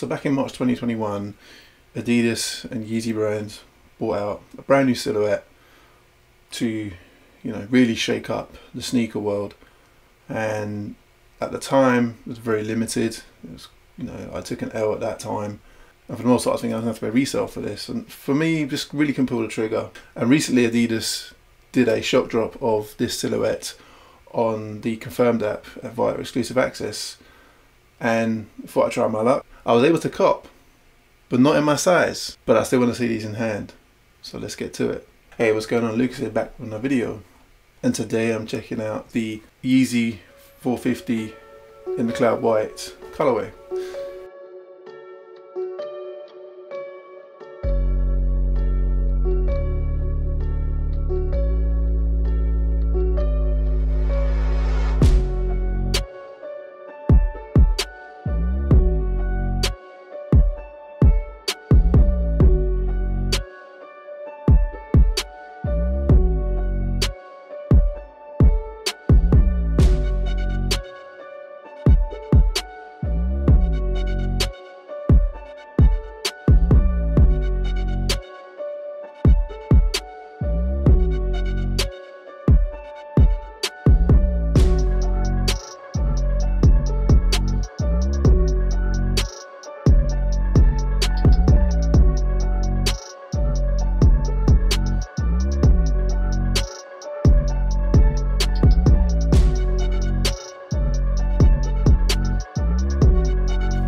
So back in March 2021, Adidas and Yeezy brands brought out a brand new silhouette to, really shake up the sneaker world. And at the time, it was very limited. It was, I took an L at that time. And for the most part, I think I was going to have to pay resale for this. And for me, just really couldn't pull the trigger. And recently, Adidas did a shock drop of this silhouette on the Confirmed app via exclusive access. And thought I'd try my luck. I was able to cop, but not in my size. But I still want to see these in hand. So let's get to it. Hey, what's going on? Lukas here, back with another video. And today I'm checking out the Yeezy 450 in the cloud white colorway.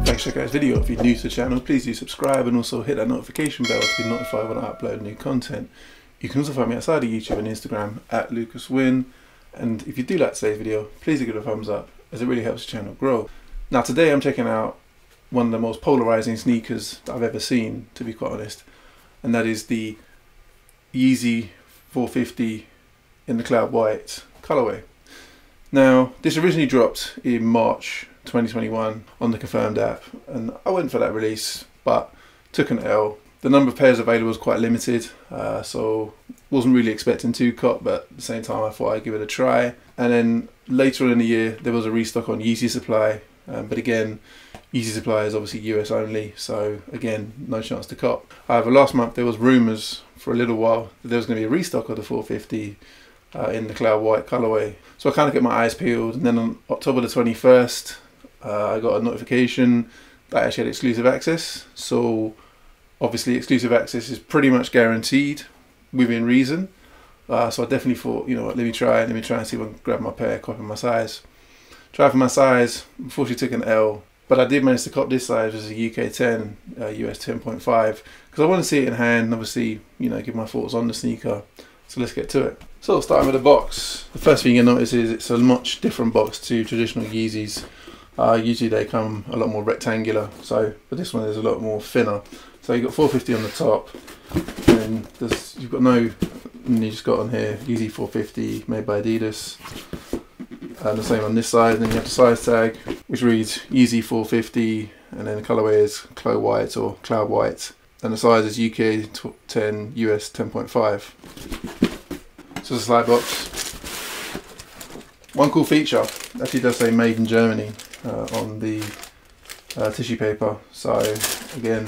Thanks for checking out this video. If you're new to the channel, please do subscribe and also hit that notification bell to be notified when I upload new content. You can also find me outside of YouTube and Instagram at Lukas Winn. And if you do like today's video, please give it a thumbs up as it really helps the channel grow. Now today I'm checking out one of the most polarizing sneakers that I've ever seen, to be quite honest. And that is the Yeezy 450 in the cloud white colorway. Now this originally dropped in March 2021 on the Confirmed app, and I went for that release but took an L. The number of pairs available was quite limited, so wasn't really expecting to cop, but at the same time I thought I'd give it a try. And then later on in the year there was a restock on Yeezy supply, but again Yeezy supply is obviously US only, so again no chance to cop. However, last month there was rumours for a little while that there was going to be a restock of the 450 in the cloud white colorway. So I kind of get my eyes peeled, and then on October the 21st I got a notification that I actually had exclusive access. So obviously exclusive access is pretty much guaranteed within reason. So I definitely thought, let me try and see if I can grab my pair, copy my size. Try for my size, unfortunately took an L, but I did manage to cop this size, which is a UK 10, US 10.5, because I want to see it in hand, obviously, give my thoughts on the sneaker. So let's get to it. So starting with the box, the first thing you notice is it's a much different box to traditional Yeezys. Usually they come a lot more rectangular, but this one is a lot more thinner. So you've got 450 on the top, and you just got on here Yeezy 450 made by Adidas, and the same on this side. And then you have the size tag which reads Yeezy 450, and then the colorway is cloud white or cloud white, and the size is UK 10, US 10.5. So it's a slide box. One cool feature, actually does say made in Germany on the tissue paper. So again,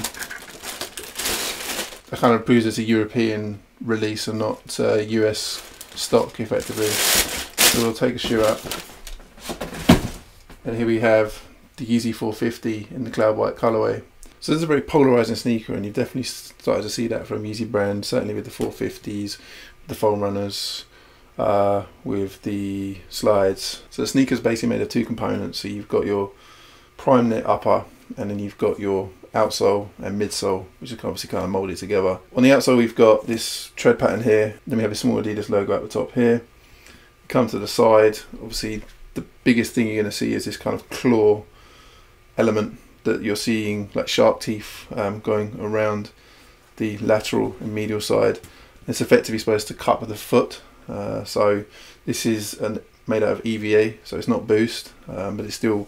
that kind of proves it's a European release and not US stock effectively. So we'll take a shoe up, and here we have the Yeezy 450 in the cloud white colorway. So this is a very polarizing sneaker, and you've definitely started to see that from Yeezy brand, certainly with the 450s, the foam runners, with the slides. So the sneaker is basically made of two components. So you've got your primeknit upper, and then you've got your outsole and midsole, which is obviously kind of molded together. On the outsole we've got this tread pattern here, then we have a small Adidas logo at the top here. Come to the side, obviously the biggest thing you're going to see is this kind of claw element that you're seeing, like shark teeth going around the lateral and medial side. It's effectively supposed to cover the foot. So this is made out of EVA, so it's not boost, but it still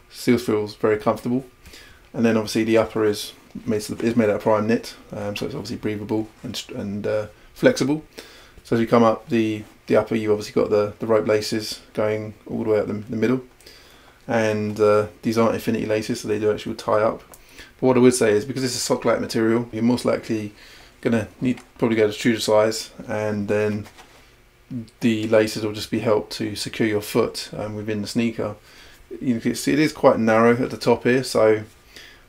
feels very comfortable. And then obviously the upper is made out of primeknit, so it's obviously breathable and flexible. So as you come up the upper, you've obviously got the rope laces going all the way up the middle, and these aren't infinity laces, so they do actually tie up. But what I would say is, because it's a sock-like material, you're most likely gonna probably go to true to size, and then the laces will just be helped to secure your foot within the sneaker. You can see it is quite narrow at the top here, so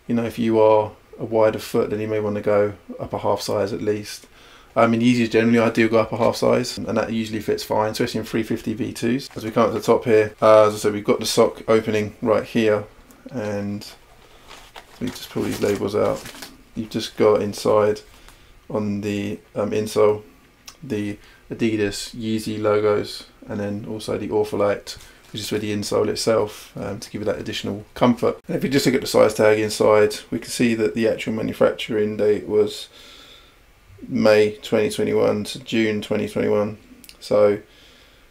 you know, if you are a wider foot, then you may want to go up a half size at least. In Yeezys generally I do go up a half size, and that usually fits fine, especially in 350 V2s. As we come up to the top here, as I said, we've got the sock opening right here, and we just pull these labels out. You've just got inside on the insole the Adidas Yeezy logos, and then also the Orpholite, which is for the insole itself, to give you that additional comfort. And if you just look at the size tag inside, we can see that the actual manufacturing date was May 2021 to June 2021, so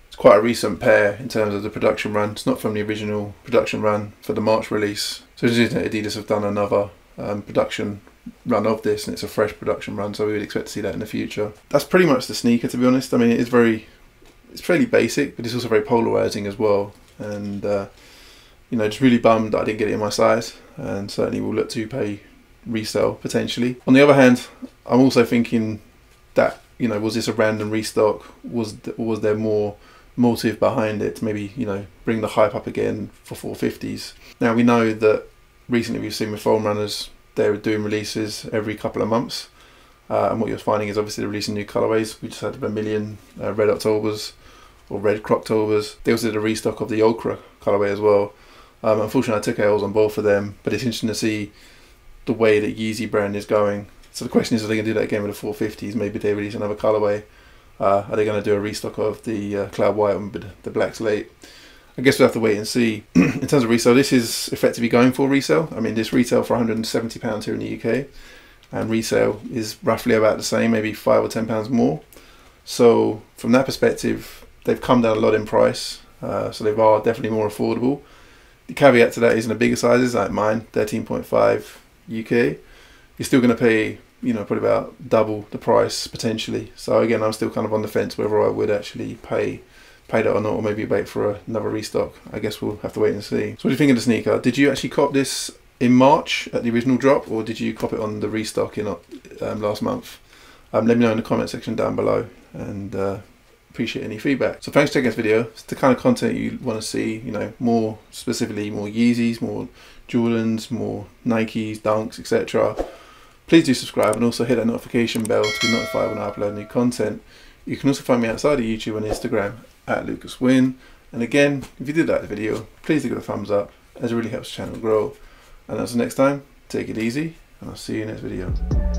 it's quite a recent pair in terms of the production run. It's not from the original production run for the March release, so Adidas have done another production run of this, and it's a fresh production run, so we would expect to see that in the future. That's pretty much the sneaker, to be honest. I mean, it's fairly basic, but it's also very polarizing as well, and you know, just really bummed that I didn't get it in my size, and certainly will look to pay resell potentially. On the other hand, I'm also thinking that, you know, was this a random restock? Was there more motive behind it to maybe, you know, bring the hype up again for 450s? Now we know that recently we've seen with foam runners, they're doing releases every couple of months, and what you're finding is obviously they're releasing new colorways. We just had a million red Octobers or red Croctobers. They also did a restock of the Ochre colorway as well. Unfortunately I took L's on both of them, but it's interesting to see the way that Yeezy brand is going. So the question is, are they going to do that again with the 450s? Maybe they release another colorway. Are they going to do a restock of the cloud white and the black slate? I guess we'll have to wait and see. In terms of resale, this is effectively going for resale. I mean, this retail for £170 here in the UK, and resale is roughly about the same, maybe £5 or £10 more. So from that perspective, they've come down a lot in price, so they are definitely more affordable. The caveat to that is in the bigger sizes like mine, 13.5 UK, you're still going to pay, you know, probably about double the price potentially. So again, I'm still kind of on the fence whether I would actually pay that or not, or maybe wait for another restock. I guess we'll have to wait and see. So what do you think of the sneaker? Did you actually cop this in March at the original drop, or did you cop it on the restock in last month? Let me know in the comment section down below, and appreciate any feedback. So thanks for checking this video. It's the kind of content you want to see, you know, more specifically more Yeezys, more Jordans, more Nikes, Dunks, etc. Please do subscribe, and also hit that notification bell to be notified when I upload new content. You can also find me outside of YouTube and Instagram at Lukas Winn. And again, if you did like the video, please do give it a thumbs up, as it really helps the channel grow. And until next time, take it easy, and I'll see you in the next video.